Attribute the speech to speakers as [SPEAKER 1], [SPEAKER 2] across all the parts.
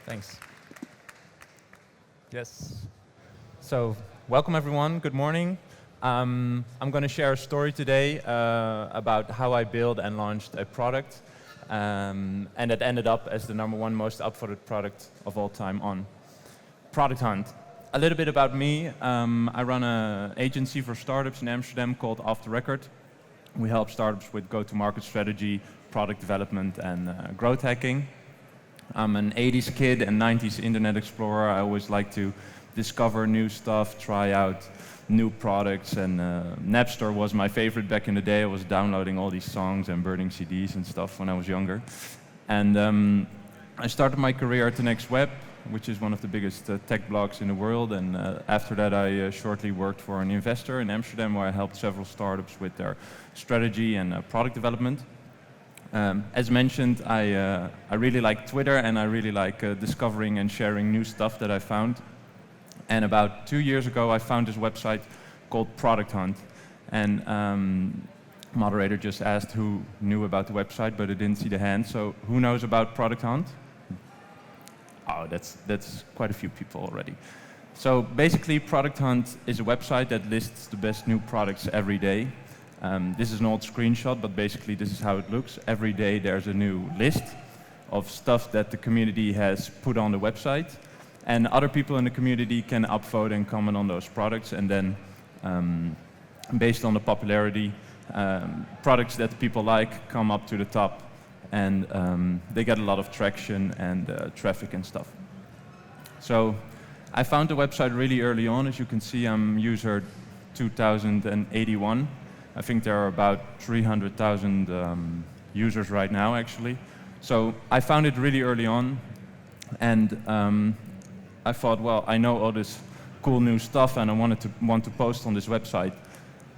[SPEAKER 1] Thanks. Yes. So, welcome everyone. Good morning. I'm going to share a story today about how I built and launched a product, and it ended up as the #1 most upvoted product of all time on Product Hunt. A little bit about me. I run an agency for startups in Amsterdam called Off the Record. We help startups with go-to-market strategy, product development, and growth hacking. I'm an 80s kid and 90s internet explorer. I always like to discover new stuff, try out new products, and Napster was my favorite back in the day. I was downloading all these songs and burning CDs and stuff when I was younger. And I started my career at the Next Web, which is one of the biggest tech blogs in the world. And after that, I shortly worked for an investor in Amsterdam, where I helped several startups with their strategy and product development. As mentioned, I really like Twitter, and I really like discovering and sharing new stuff that I found. And about 2 years ago, I found this website called Product Hunt. And moderator just asked who knew about the website, but I didn't see the hand. So who knows about Product Hunt? Oh, that's quite a few people already. So basically, Product Hunt is a website that lists the best new products every day. This is an old screenshot, but basically this is how it looks. Every day there's a new list of stuff that the community has put on the website, and other people in the community can upvote and comment on those products, and then based on the popularity, products that people like come up to the top, and they get a lot of traction and traffic and stuff. So I found the website really early on. As you can see, I'm user 2081. I think there are about 300,000 users right now, actually. So I found it really early on, and I thought, well, I know all this cool new stuff, and I want to post on this website.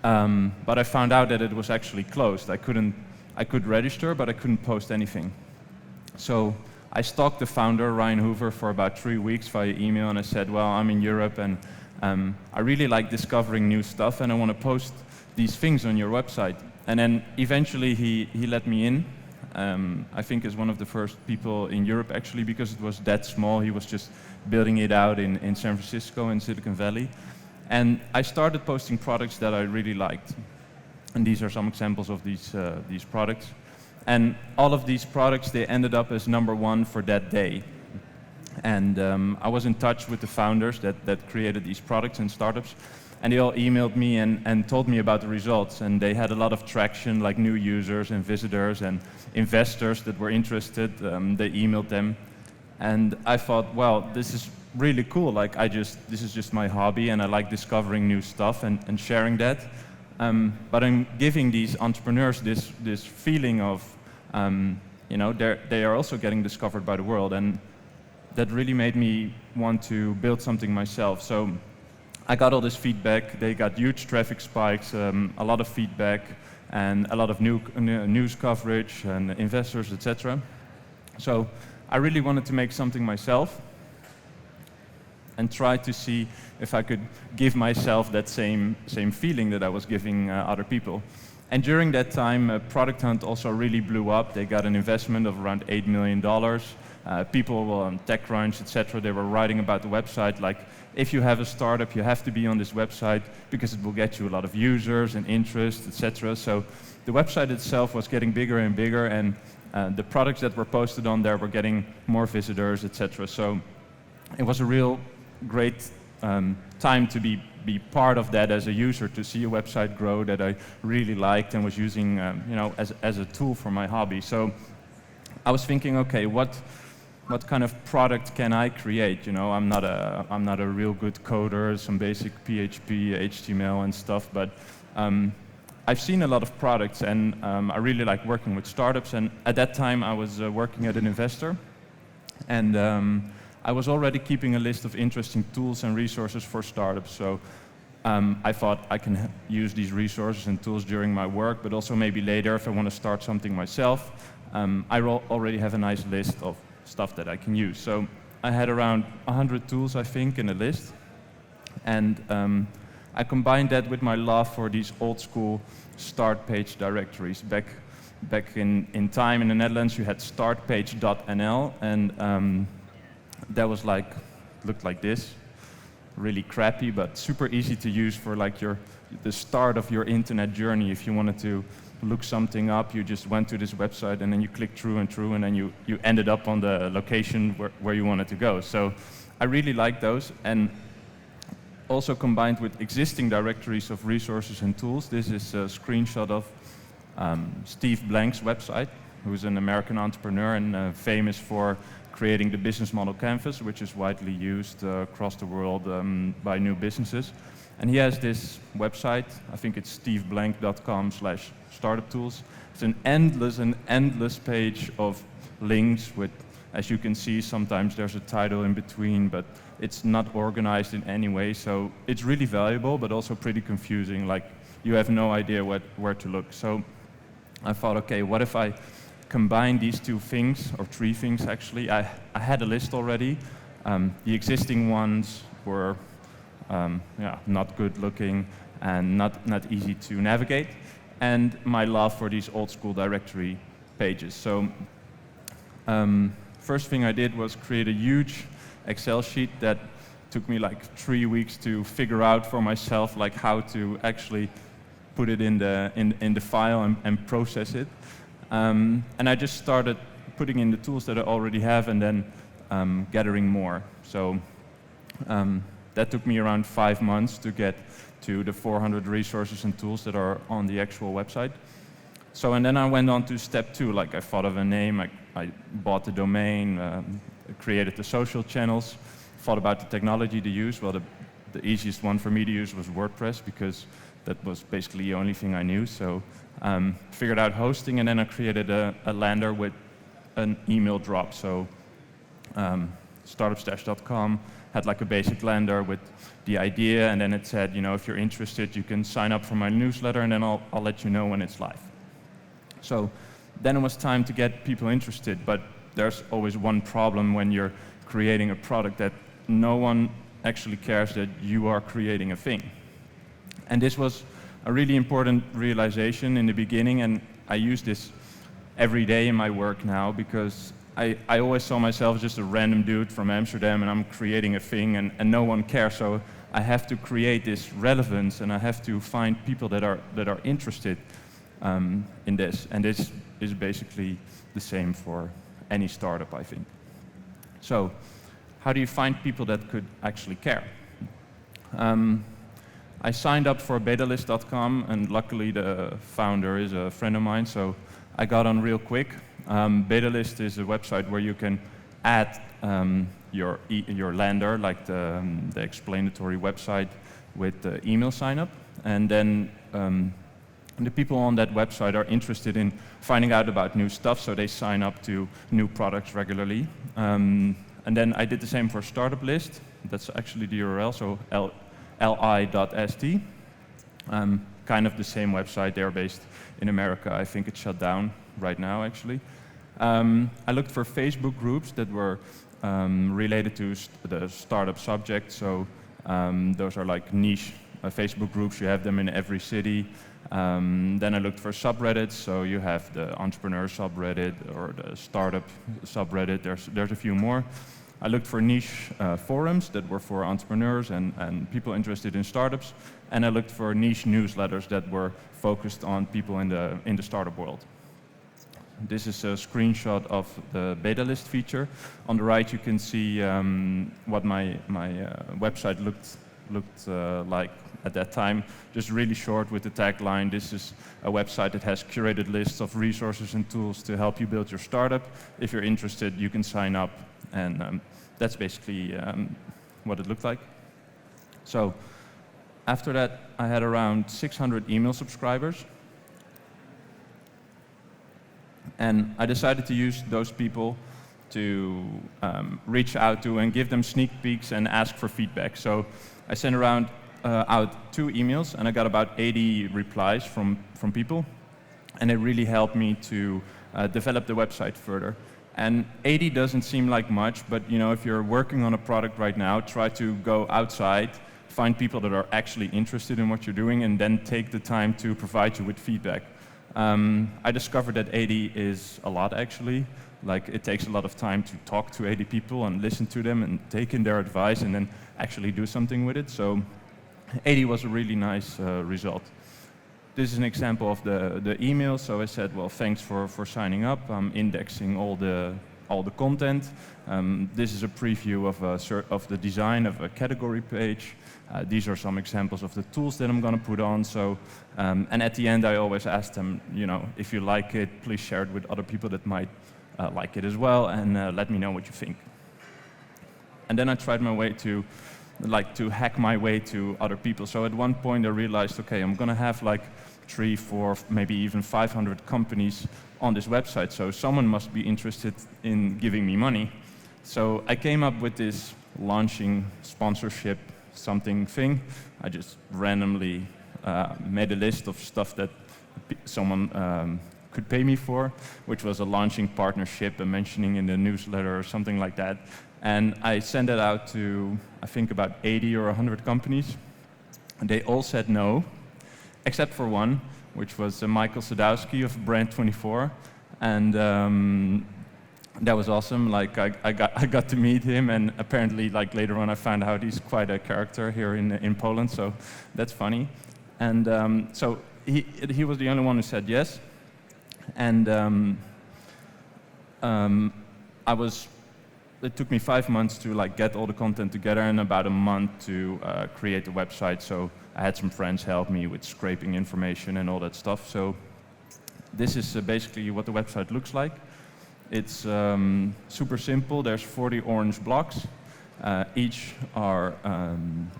[SPEAKER 1] But I found out that it was actually closed. I could register, but I couldn't post anything. So I stalked the founder, Ryan Hoover, for about 3 weeks via email, and I said, well, I'm in Europe, and I really like discovering new stuff, and I want to post these things on your website. And then eventually he let me in. I think as one of the first people in Europe, actually, because it was that small. He was just building it out in San Francisco in Silicon Valley. And I started posting products that I really liked. And these are some examples of these products. And all of these products, they ended up as #1 for that day. And I was in touch with the founders that created these products and startups. And they all emailed me and told me about the results. And they had a lot of traction, like new users and visitors and investors that were interested. They emailed them. And I thought, well, this is really cool. Like, this is just my hobby, and I like discovering new stuff and sharing that. But I'm giving these entrepreneurs this feeling of, they are also getting discovered by the world. And that really made me want to build something myself. So I got all this feedback. They got huge traffic spikes, a lot of feedback, and a lot of news coverage and investors, etc. So I really wanted to make something myself and try to see if I could give myself that same feeling that I was giving other people. And during that time, Product Hunt also really blew up. They got an investment of around $8 million. People on TechCrunch, etc., they were writing about the website, like, if you have a startup, you have to be on this website because it will get you a lot of users and interest, etc. So the website itself was getting bigger and bigger, and the products that were posted on there were getting more visitors, etc. So it was a real great time to be part of that as a user, to see a website grow that I really liked and was using as a tool for my hobby. So I was thinking, okay, what kind of product can I create? I'm not a real good coder, some basic PHP, HTML and stuff, but I've seen a lot of products, and I really like working with startups. And at that time, I was working at an investor, and I was already keeping a list of interesting tools and resources for startups. So I thought I can use these resources and tools during my work, but also maybe later if I want to start something myself. I already have a nice list of stuff that I can use. So I had around 100 tools, I think, in a list. And I combined that with my love for these old school start page directories. Back in time in the Netherlands, you had startpage.nl, and that was like, looked like this, really crappy, but super easy to use for like the start of your internet journey. If you wanted to look something up, you just went to this website and then you clicked through, and then you ended up on the location where you wanted to go. So I really like those, and also combined with existing directories of resources and tools. This is a screenshot of Steve Blank's website, who's an American entrepreneur and famous for creating the business model canvas, which is widely used across the world by new businesses. And he has this website, I think it's steveblank.com/startup-tools. It's an endless page of links with, as you can see, sometimes there's a title in between, but it's not organized in any way. So it's really valuable, but also pretty confusing. Like, you have no idea where to look. So I thought, okay, what if I combine these two things, or three things actually? I had a list already. The existing ones were not good looking and not easy to navigate, and my love for these old school directory pages. So first thing I did was create a huge Excel sheet that took me like 3 weeks to figure out for myself, like how to actually put it in the file and process it. And I just started putting in the tools that I already have, and then gathering more. So that took me around 5 months to get to the 400 resources and tools that are on the actual website. So, and then I went on to step 2, like I thought of a name, I bought the domain, created the social channels, thought about the technology to use. Well, the easiest one for me to use was WordPress, because that was basically the only thing I knew. So figured out hosting, and then I created a lander with an email drop. So startupstash.com had like a basic lander with the idea, and then it said, if you're interested, you can sign up for my newsletter, and then I'll let you know when it's live. So then it was time to get people interested, but there's always one problem when you're creating a product, that no one actually cares that you are creating a thing. And this was a really important realization in the beginning, and I use this every day in my work now, because I always saw myself just a random dude from Amsterdam, and I'm creating a thing, and no one cares. So I have to create this relevance, and I have to find people that are interested in this. And this is basically the same for any startup, I think. So how do you find people that could actually care? I signed up for betalist.com, and luckily the founder is a friend of mine, so I got on real quick. Betalist is a website where you can add your lander, like the explanatory website, with the email sign up, and then the people on that website are interested in finding out about new stuff, so they sign up to new products regularly. And then I did the same for Startup List. That's actually the URL, so li.st. Kind of the same website. They're based in America. I think it's shut down right now, actually. I looked for Facebook groups that were related to the startup subject. So those are like niche Facebook groups. You have them in every city. Then I looked for subreddits. So you have the entrepreneur subreddit or the startup subreddit. There's a few more. I looked for niche forums that were for entrepreneurs and people interested in startups. And I looked for niche newsletters that were focused on people in the startup world. This is a screenshot of the beta list feature. On the right, you can see what my website looked like at that time. Just really short with the tagline. This is a website that has curated lists of resources and tools to help you build your startup. If you're interested, you can sign up, and that's basically what it looked like. So after that, I had around 600 email subscribers. And I decided to use those people to reach out to and give them sneak peeks and ask for feedback. So I sent out 2 emails, and I got about 80 replies from people. And it really helped me to develop the website further. And 80 doesn't seem like much, but if you're working on a product right now, try to go outside, find people that are actually interested in what you're doing, and then take the time to provide you with feedback. I discovered that 80 is a lot, actually.
[SPEAKER 2] Like, it takes a lot of time to talk to 80 people and listen to them and take in their advice and then actually do something with it. So 80 was a really nice result. This is an example of the email. So I said, well, thanks for signing up. I'm indexing all the content. This is a preview of the design of a category page. These are some examples of the tools that I'm going to put on. So, and at the end, I always ask them, if you like it, please share it with other people that might like it as well, and let me know what you think. And then I tried my way to hack my way to other people. So at one point, I realized, okay, I'm going to have like 3, 4, maybe even 500 companies on this website. So someone must be interested in giving me money. So I came up with this launching sponsorship something thing. I just randomly made a list of stuff that someone could pay me for, which was a launching partnership, a mentioning in the newsletter or something like that. And I sent it out to, I think, about 80 or 100 companies. And they all said no, except for one, which was Michael Sadowski of Brand24. And that was awesome. Like, I got to meet him, and apparently, like, later on I found out he's quite a character here in Poland, so that's funny. And so he was the only one who said yes. And it took me 5 months to like get all the content together, and about a month to create the website. So I had some friends help me with scraping information and all that stuff. So this is basically what the website looks like. It's super simple. There's 40 orange blocks. Each are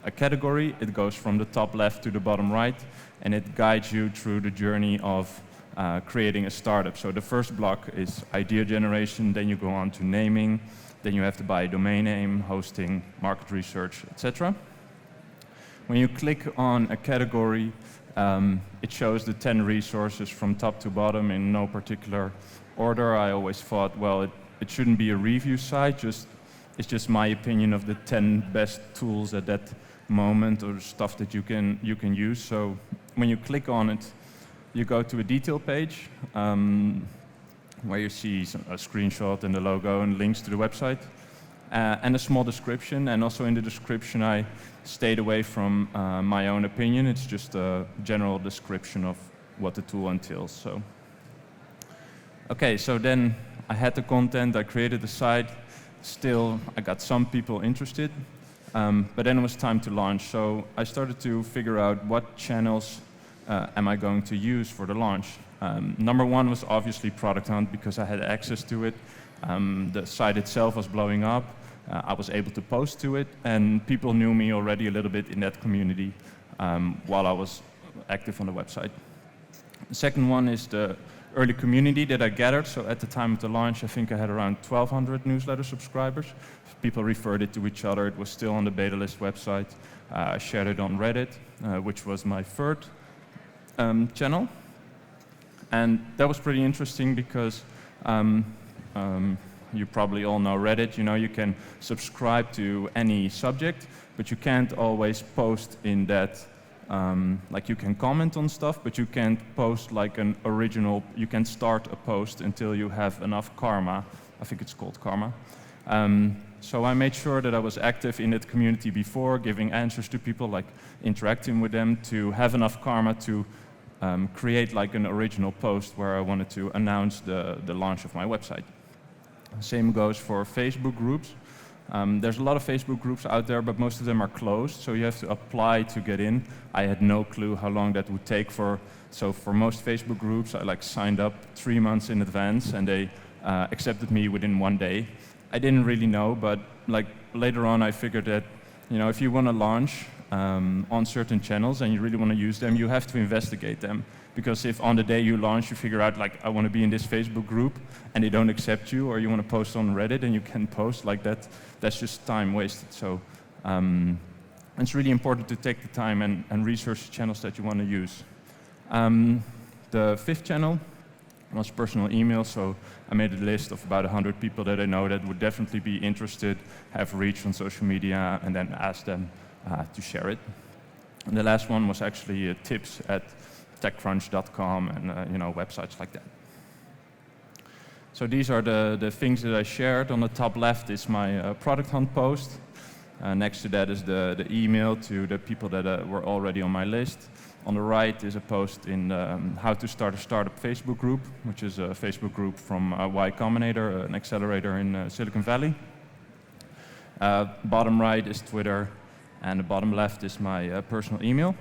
[SPEAKER 2] a category. It goes from the top left to the bottom right, and it guides you through the journey of creating a startup. So the first block is idea generation, then you go on to naming, then you have to buy a domain name, hosting, market research, etc. When you click on a category, it shows the 10 resources from top to bottom in no particular order. I always thought, well, it shouldn't be a review site, it's just my opinion of the 10 best tools at that moment, or stuff that you can use. So when you click on it, you go to a detail page where you see a screenshot and the logo and links to the website, and a small description. And also in the description, I stayed away from my own opinion. It's just a general description of what the tool entails. So, okay, so then I had the content, I created the site. Still, I got some people interested, but then it was time to launch. So I started to figure out what channels am I going to use for the launch. Number one was obviously Product Hunt, because I had access to it. The site itself was blowing up. I was able to post to it, and people knew me already a little bit in that community while I was active on the website. The second one is the early community that I gathered. So at the time of the launch, I think I had around 1,200 newsletter subscribers. People referred it to each other. It was still on the beta list website. I shared it on Reddit, which was my third channel. And that was pretty interesting because you probably all know Reddit. You can subscribe to any subject, but you can't always post in that. Like, you can comment on stuff, but you can't post like an original. You can start a post until you have enough karma. I think it's called karma. So I made sure that I was active in that community before, giving answers to people, like interacting with them, to have enough karma to create like an original post where I wanted to announce the launch of my website. Same goes for Facebook groups. There's a lot of Facebook groups out there, but most of them are closed, so you have to apply to get in. I had no clue how long that would take. So for most Facebook groups, I signed up 3 months in advance, and they accepted me within 1 day. I didn't really know, but later on I figured that if you want to launch on certain channels and you really want to use them, you have to investigate them. Because if on the day you launch you figure out, I want to be in this Facebook group and they don't accept you, or you want to post on Reddit and you can post like that, that's just time wasted. So it's really important to take the time and research the channels that you want to use. The fifth channel was personal email, so I made a list of about 100 people that I know that would definitely be interested, have reach on social media, and then ask them to share it. And the last one was actually tips at techcrunch.com and websites like that. So these are the things that I shared. On the top left is my product hunt post. Next to that is the email to the people that were already on my list. On the right is a post in how to start a startup Facebook group, which is a Facebook group from Y Combinator, an accelerator in Silicon Valley. Bottom right is Twitter, and the bottom left is my personal email.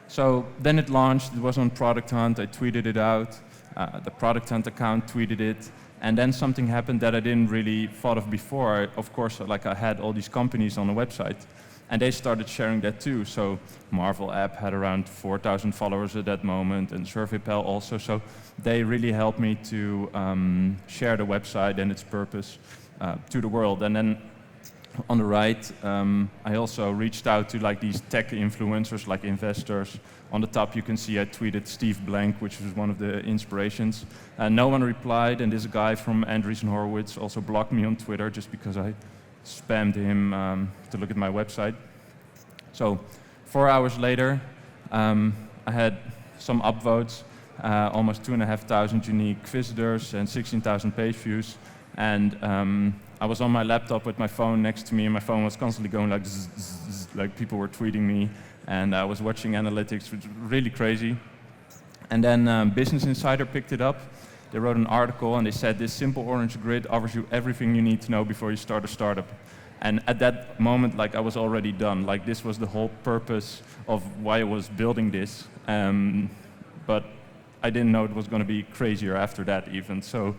[SPEAKER 2] So then it launched. It was on Product Hunt. I tweeted it out. The Product Hunt account tweeted it. And then something happened that I didn't really thought of before. Of course, I had all these companies on the website, and they started sharing that too. So Marvel app had around 4,000 followers at that moment, and SurveyPal also. So they really helped me to share the website and its purpose to the world. And then on the right, I also reached out to these tech influencers, like investors. On the top, you can see I tweeted Steve Blank, which was one of the inspirations. No one replied, and this guy from Andreessen Horowitz also blocked me on Twitter just because I spammed him to look at my website. So 4 hours later, I had some upvotes, almost 2,500 unique visitors and 16,000 page views. And I was on my laptop with my phone next to me, and my phone was constantly going like zzz, zzz, zzz, like people were tweeting me, and I was watching analytics, which was really crazy. And then Business Insider picked it up. They wrote an article, and they said this simple orange grid offers you everything you need to know before you start a startup. And at that moment, I was already done. This was the whole purpose of why I was building this. But I didn't know it was going to be crazier after that even. So.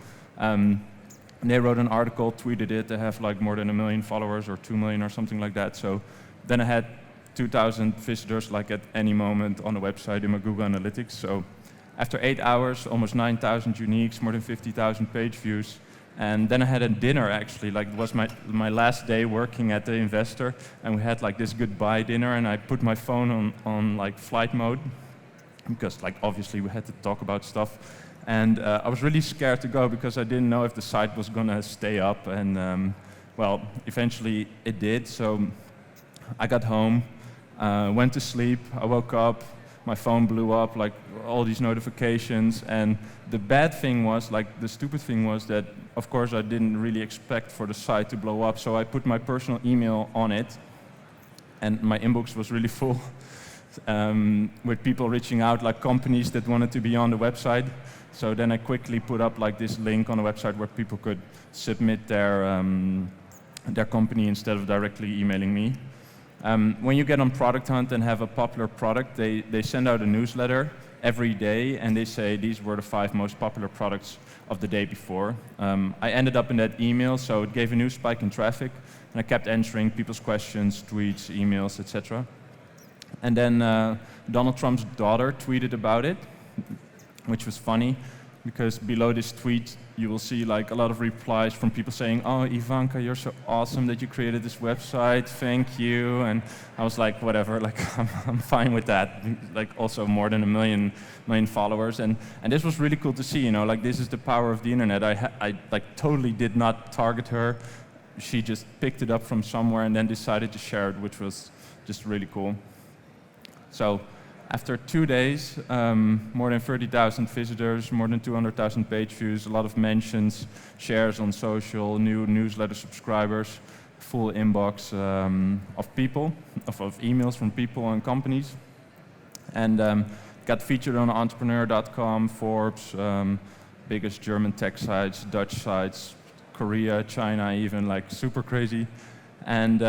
[SPEAKER 2] They wrote an article, tweeted it. They have more than 1 million followers or 2 million or something like that. So then I had 2,000 visitors at any moment on the website in my Google Analytics. So after 8 hours, almost 9,000 uniques, more than 50,000 page views. And then I had a dinner actually. It was my last day working at the investor, and we had this goodbye dinner, and I put my phone on flight mode because obviously we had to talk about stuff. And I was really scared to go because I didn't know if the site was going to stay up. And well, eventually it did. So I got home, went to sleep. I woke up, my phone blew up, all these notifications. And the bad thing was, the stupid thing was that, of course, I didn't really expect for the site to blow up. So I put my personal email on it, and my inbox was really full with people reaching out, companies that wanted to be on the website. So then I quickly put up this link on the website where people could submit their company instead of directly emailing me. When you get on Product Hunt and have a popular product, they send out a newsletter every day, and they say these were the 5 most popular products of the day before. I ended up in that email, so it gave a new spike in traffic, and I kept answering people's questions, tweets, emails, etc. And then Donald Trump's daughter tweeted about it, which was funny, because below this tweet you will see a lot of replies from people saying, "Oh, Ivanka, you're so awesome that you created this website, thank you." And I was like, whatever, I'm fine with that. Also more than 1 million followers, and this was really cool to see. This is the power of the internet. I totally did not target her. She just picked it up from somewhere and then decided to share it, which was just really cool. So after 2 days, more than 30,000 visitors, more than 200,000 page views, a lot of mentions, shares on social, new newsletter subscribers, full inbox of people, of emails from people and companies. And got featured on entrepreneur.com, Forbes, biggest German tech sites, Dutch sites, Korea, China even, super crazy. And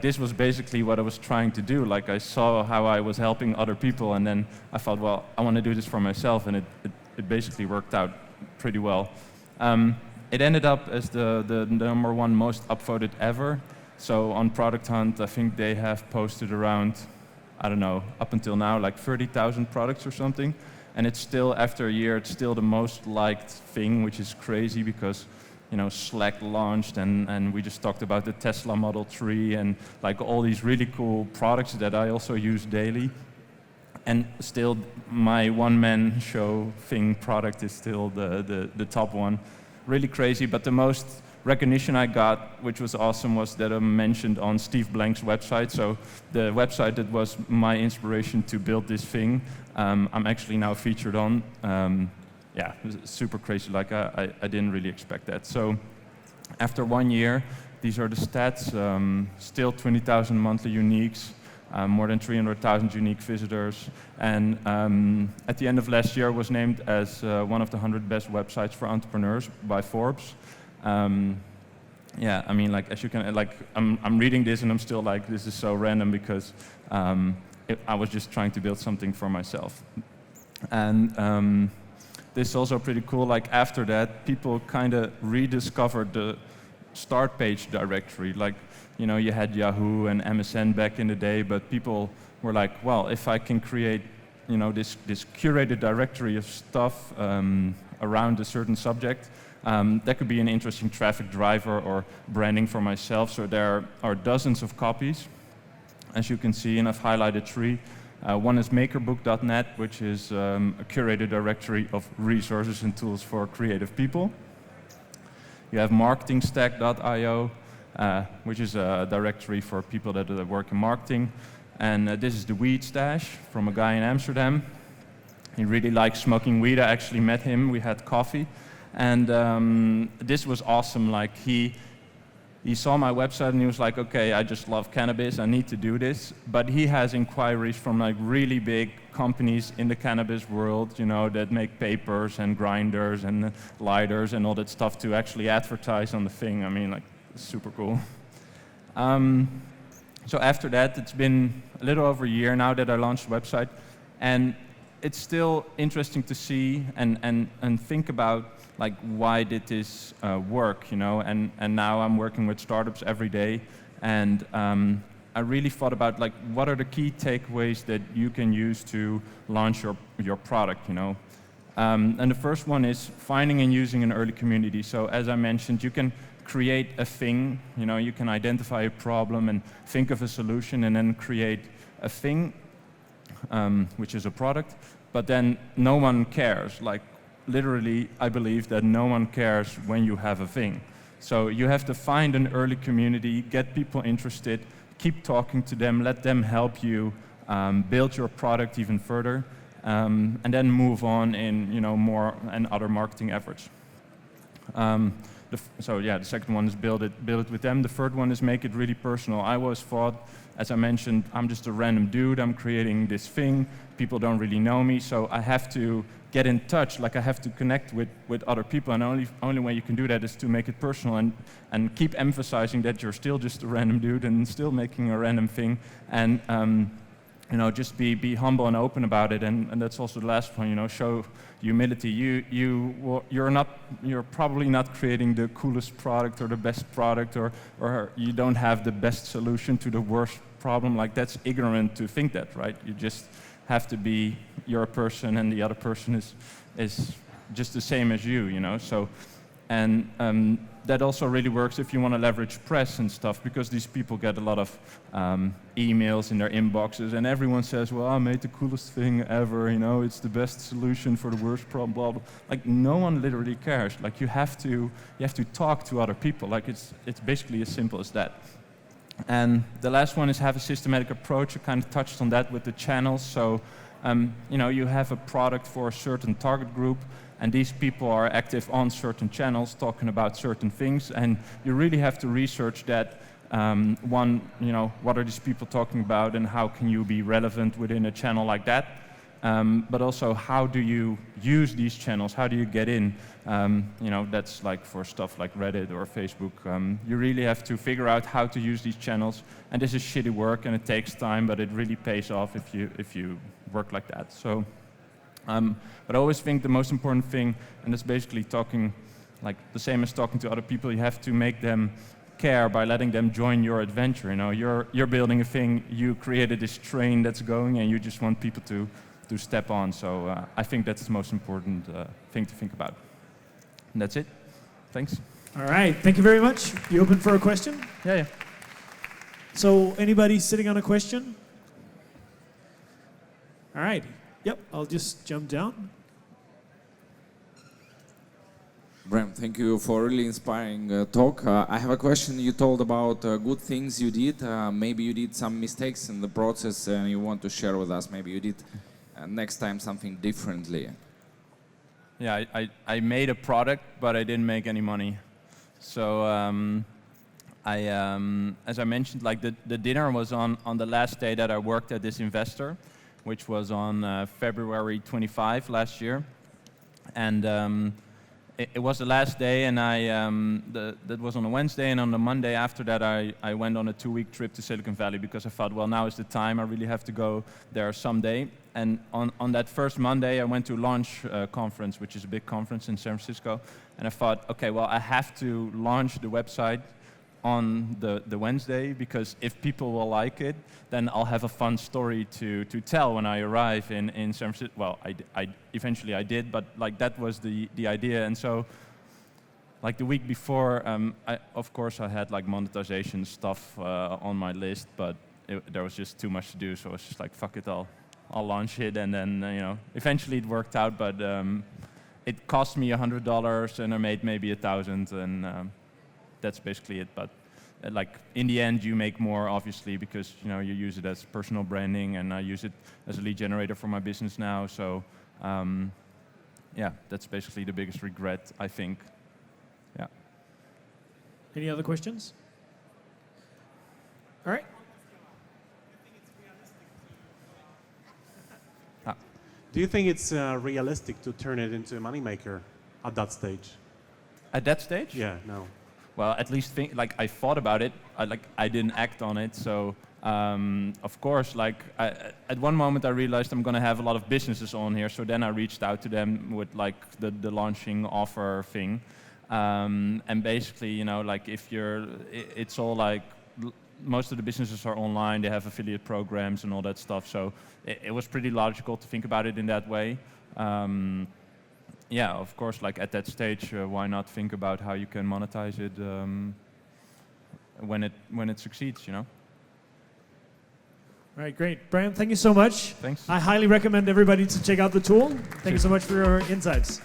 [SPEAKER 2] this was basically what I was trying to do. I saw how I was helping other people, and then I thought, well, I want to do this for myself, and it basically worked out pretty well. It ended up as the number 1 most upvoted ever. So on Product Hunt, I think they have posted around, I don't know, up until now, 30,000 products or something. And it's still, after a year, it's still the most liked thing, which is crazy because Slack launched, and we just talked about the Tesla Model 3 and all these really cool products that I also use daily. And still, my one-man show thing product is still the top one. Really crazy, but the most recognition I got, which was awesome, was that I'm mentioned on Steve Blank's website. So the website that was my inspiration to build this thing, I'm actually now featured on. yeah, it was super crazy. Like I didn't really expect that. So after 1 year, these are the stats. Still 20,000 monthly uniques, more than 300,000 unique visitors, and at the end of last year, was named as one of the 100 best websites for entrepreneurs by Forbes. Yeah, I mean, like as you can, like I'm reading this and I'm still like, this is so random because I was just trying to build something for myself, and this is also pretty cool. Like after that, people kind of rediscovered the start page directory. Like, you know, you had Yahoo and MSN back in the day, but people were like, well, if I can create, you know, this curated directory of stuff around a certain subject, that could be an interesting traffic driver or branding for myself. So there are dozens of copies, as you can see, and I've highlighted 3. One is makerbook.net, which is a curated directory of resources and tools for creative people. You have marketingstack.io, which is a directory for people that work in marketing. And this is the weed stash from a guy in Amsterdam. He really likes smoking weed. I actually met him, we had coffee. And this was awesome. Like he saw my website and he was like, okay, I just love cannabis, I need to do this. But he has inquiries from like really big companies in the cannabis world, you know, that make papers and grinders and lighters and all that stuff to actually advertise on the thing. I mean, like, super cool. So after that, it's been a little over a year now that I launched the website, and it's still interesting to see and think about, like, why did this work, you know? And now I'm working with startups every day, and I really thought about, like, what are the key takeaways that you can use to launch your product, you know? And the first one is finding and using an early community. So as I mentioned, you can create a thing, you know, you can identify a problem and think of a solution and then create a thing, which is a product, but then no one cares. Like, literally, I believe that no one cares when you have a thing. So you have to find an early community, get people interested, keep talking to them, let them help you build your product even further, and then move on in, you know, more and other marketing efforts. So yeah, the second one is build it with them. The third one is make it really personal. I always thought, as I mentioned, I'm just a random dude, I'm creating this thing, people don't really know me, so I have to get in touch, like I have to connect with other people, and only way you can do that is to make it personal and keep emphasizing that you're still just a random dude and still making a random thing, and you know, just be humble and open about it, and that's also the last one, you know, show humility. You're probably not creating the coolest product or the best product, or you don't have the best solution to the worst problem. Like, that's ignorant to think that, right? You just have to be your person, and the other person is just the same as you know. So, and that also really works if you want to leverage press and stuff, because these people get a lot of emails in their inboxes, and everyone says, well, I made the coolest thing ever, you know, it's the best solution for the worst problem, blah, blah. Like, no one literally cares. Like, you have to talk to other people. Like, it's basically as simple as that. And the last one is have a systematic approach. I kind of touched on that with the channels. So, you know, you have a product for a certain target group, and these people are active on certain channels talking about certain things, and you really have to research that. One, you know, what are these people talking about, and how can you be relevant within a channel like that? But also, how do you use these channels? How do you get in? You know, that's like for stuff like Reddit or Facebook. You really have to figure out how to use these channels, and this is shitty work, and it takes time, but it really pays off if you work like that. So. But I always think the most important thing, and it's basically talking, like the same as talking to other people, you have to make them care by letting them join your adventure. You know, you're building a thing, you created this train that's going, and you just want people to step on. So I think that's the most important thing to think about. And that's it. Thanks.
[SPEAKER 3] All right, thank you very much. You open for a question?
[SPEAKER 2] Yeah.
[SPEAKER 3] So anybody sitting on a question? All right. Yep, I'll just jump down.
[SPEAKER 4] Bram, thank you for a really inspiring talk. I have a question. You told about good things you did. Maybe you did some mistakes in the process and you want to share with us. Maybe you did next time something differently.
[SPEAKER 1] yeah, I made a product, but I didn't make any money. So as I mentioned, like the dinner was on the last day that I worked at this investor, which was on February 25 last year, and it was the last day, and that was on a Wednesday, and on the Monday after that I went on a 2-week trip to Silicon Valley because I thought, well, now is the time, I really have to go there someday. And on that first Monday I went to a launch conference, which is a big conference in San Francisco, and I thought, okay, well, I have to launch the website on the Wednesday, because if people will like it, then I'll have a fun story to tell when I arrive in San Francisco. Well, I eventually I did, but like that was the idea. And so like the week before, of course I had like monetization stuff on my list, but there was just too much to do, so I was just like, fuck it, I'll launch it. And then eventually it worked out, but it cost me $100 and I made maybe 1,000, and that's basically it. But like in the end you make more, obviously, because you use it as personal branding, and I use it as a lead generator for my business now. So yeah, that's basically the biggest regret, I think. Yeah.
[SPEAKER 3] Any other questions? All right.
[SPEAKER 5] Do you think it's realistic to turn it into a moneymaker at that stage?
[SPEAKER 1] At that stage?
[SPEAKER 5] Yeah, no.
[SPEAKER 1] Well, at least I thought about it. I didn't act on it. So of course, at one moment I realized I'm going to have a lot of businesses on here. So then I reached out to them with like the launching offer thing, and basically, if it's all like most of the businesses are online. They have affiliate programs and all that stuff. So it was pretty logical to think about it in that way. Yeah, of course, like at that stage, why not think about how you can monetize it when it succeeds,
[SPEAKER 3] All right, great. Bram, thank you so much.
[SPEAKER 1] Thanks.
[SPEAKER 3] I highly recommend everybody to check out the tool. Thank you so much for your insights.